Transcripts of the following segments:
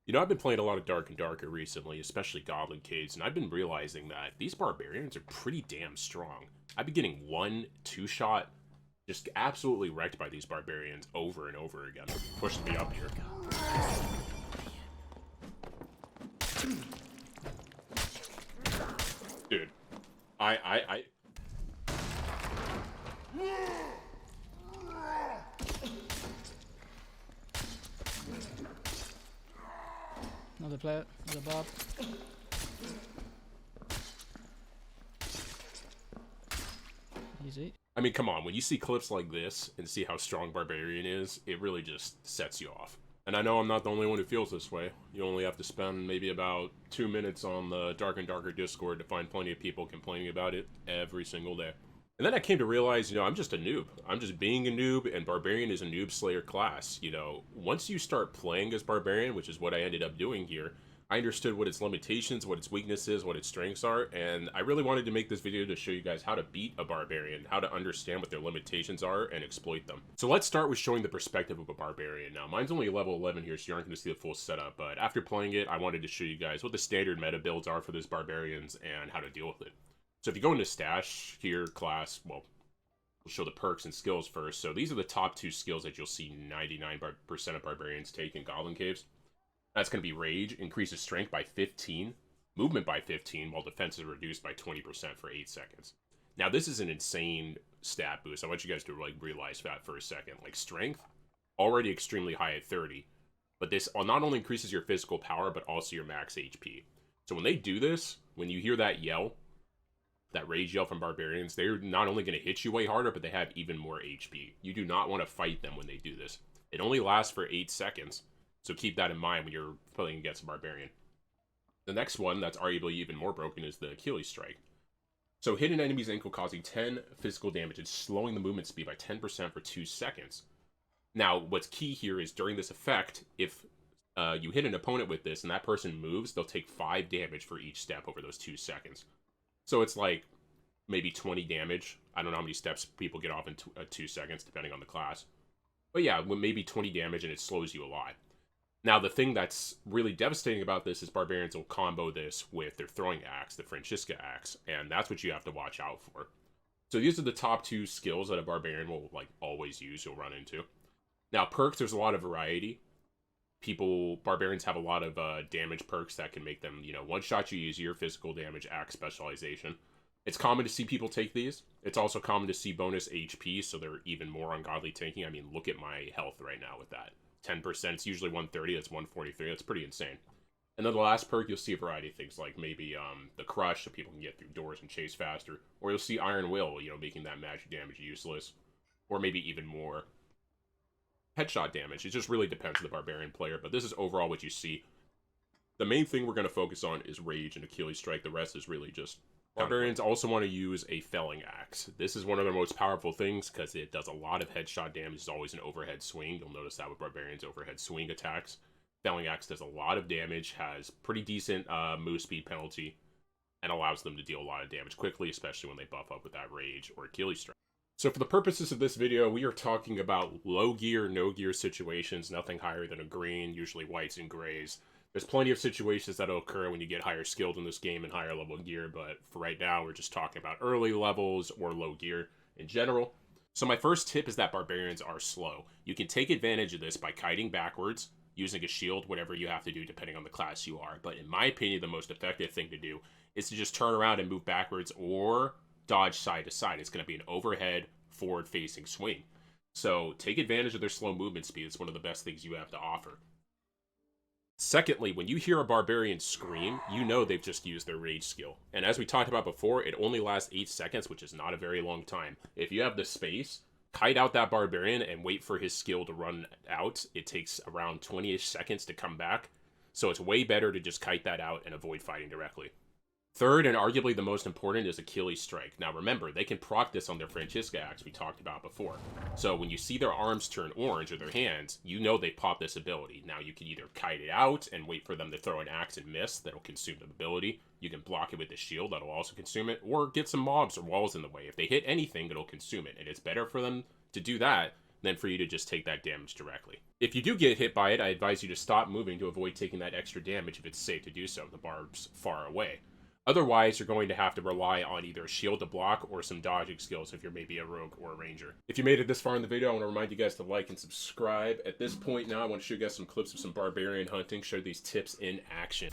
You know, I've been playing a lot of Dark and Darker recently, especially Goblin Caves, and I've been realizing that these barbarians are pretty damn strong. I've been getting one, two shot, just absolutely wrecked by these barbarians over and over again. Pushed me up here. Dude, I Another player, another Barb. Easy. I mean, come on, when you see clips like this and see how strong Barbarian is, it really just sets you off. And I know I'm not the only one who feels this way. You only have to spend maybe about 2 minutes on the Dark and Darker Discord to find plenty of people complaining about it every single day. And then I came to realize, I'm just a noob. I'm just being a noob, and Barbarian is a noob slayer class. Once you start playing as Barbarian, which is what I ended up doing here, I understood what its limitations, what its weaknesses, what its strengths are, and I really wanted to make this video to show you guys how to beat a Barbarian, how to understand what their limitations are, and exploit them. So let's start with showing the perspective of a Barbarian. Now, mine's only level 11 here, so you aren't going to see the full setup, but after playing it, I wanted to show you guys what the standard meta builds are for this Barbarians, and how to deal with it. So if you go into Stash, here, class, well, we'll show the perks and skills first. So these are the top two skills that you'll see 99% of Barbarians take in Goblin Caves. That's going to be Rage, increases strength by 15, movement by 15, while defense is reduced by 20% for 8 seconds. Now, this is an insane stat boost. I want you guys to realize that for a second. Like, strength, already extremely high at 30, but this not only increases your physical power, but also your max HP. So when they do this, when you hear that yell, that rage yell from Barbarians, they're not only going to hit you way harder, but they have even more HP. You do not want to fight them when they do this. It only lasts for 8 seconds. So keep that in mind when you're playing against a Barbarian. The next one that's arguably even more broken is the Achilles Strike. So hit an enemy's ankle causing 10 physical damage and slowing the movement speed by 10% for 2 seconds. Now, what's key here is during this effect, if you hit an opponent with this and that person moves, they'll take 5 damage for each step over those 2 seconds. So it's like maybe 20 damage. I don't know how many steps people get off in 2 seconds, depending on the class. But yeah, maybe 20 damage and it slows you a lot. Now, the thing that's really devastating about this is Barbarians will combo this with their throwing axe, the Francisca axe, and that's what you have to watch out for. So these are the top 2 skills that a Barbarian will always use, you'll run into. Now, perks, there's a lot of variety. Barbarians have a lot of damage perks that can make them, one-shot you easier, physical damage, axe specialization. It's common to see people take these. It's also common to see bonus HP, so they're even more ungodly tanking. I mean, look at my health right now with that. 10%, it's usually 130, that's 143, that's pretty insane. And then the last perk, you'll see a variety of things, like maybe the Crush, so people can get through doors and chase faster. Or you'll see Iron Will, making that magic damage useless. Or maybe even more headshot damage. It just really depends on the Barbarian player, but this is overall what you see. The main thing we're going to focus on is Rage and Achilles Strike. The rest is really just... Barbarians also want to use a Felling Axe. This is one of their most powerful things because it does a lot of headshot damage. It's always an overhead swing. You'll notice that with Barbarians' overhead swing attacks. Felling Axe does a lot of damage, has pretty decent move speed penalty, and allows them to deal a lot of damage quickly, especially when they buff up with that Rage or Achilles Strike. So for the purposes of this video, we are talking about low gear, no gear situations, nothing higher than a green, usually whites and grays. There's plenty of situations that'll occur when you get higher skilled in this game and higher level gear, but for right now, we're just talking about early levels or low gear in general. So my first tip is that Barbarians are slow. You can take advantage of this by kiting backwards, using a shield, whatever you have to do depending on the class you are. But in my opinion, the most effective thing to do is to just turn around and move backwards or dodge side to side. It's going to be an overhead, forward-facing swing. So take advantage of their slow movement speed. It's one of the best things you have to offer. Secondly, when you hear a Barbarian scream, you know they've just used their Rage skill. And as we talked about before, it only lasts 8 seconds, which is not a very long time. If you have the space, kite out that Barbarian and wait for his skill to run out. It takes around 20-ish seconds to come back. So it's way better to just kite that out and avoid fighting directly. Third, and arguably the most important, is Achilles Strike. Now remember, they can proc this on their Francisca axe we talked about before. So when you see their arms turn orange or their hands, you know they pop this ability. Now you can either kite it out and wait for them to throw an axe and miss, that'll consume the ability. You can block it with the shield, that'll also consume it, or get some mobs or walls in the way. If they hit anything, it'll consume it, and it's better for them to do that than for you to just take that damage directly. If you do get hit by it, I advise you to stop moving to avoid taking that extra damage if it's safe to do so. The barb's far away. Otherwise, you're going to have to rely on either a shield to block or some dodging skills if you're maybe a rogue or a ranger. If you made it this far in the video, I want to remind you guys to like and subscribe. At this point now, I want to show you guys some clips of some barbarian hunting, show these tips in action.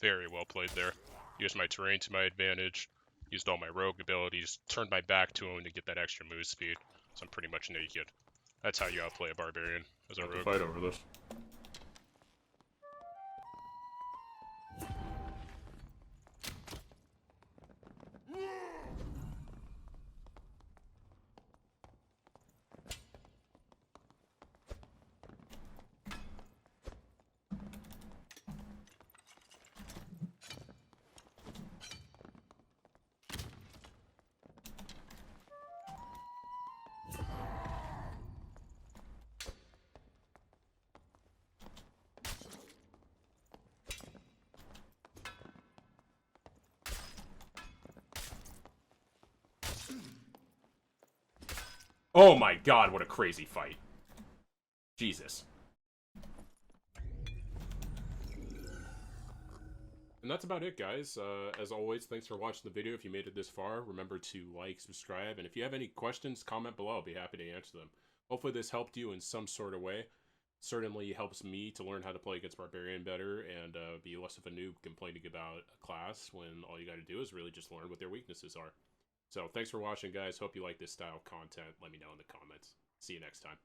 Very well played there. Used my terrain to my advantage, used all my rogue abilities, turned my back to him to get that extra move speed, so I'm pretty much naked. That's how you outplay a barbarian as a rogue. Fight over this. Oh my god, what a crazy fight. Jesus. And that's about it, guys. As always, thanks for watching the video. If you made it this far, remember to like, subscribe, and if you have any questions, comment below. I'll be happy to answer them. Hopefully this helped you in some sort of way. Certainly helps me to learn how to play against Barbarian better and be less of a noob complaining about a class when all you gotta do is really just learn what their weaknesses are. So, thanks for watching, guys. Hope you like this style of content. Let me know in the comments. See you next time.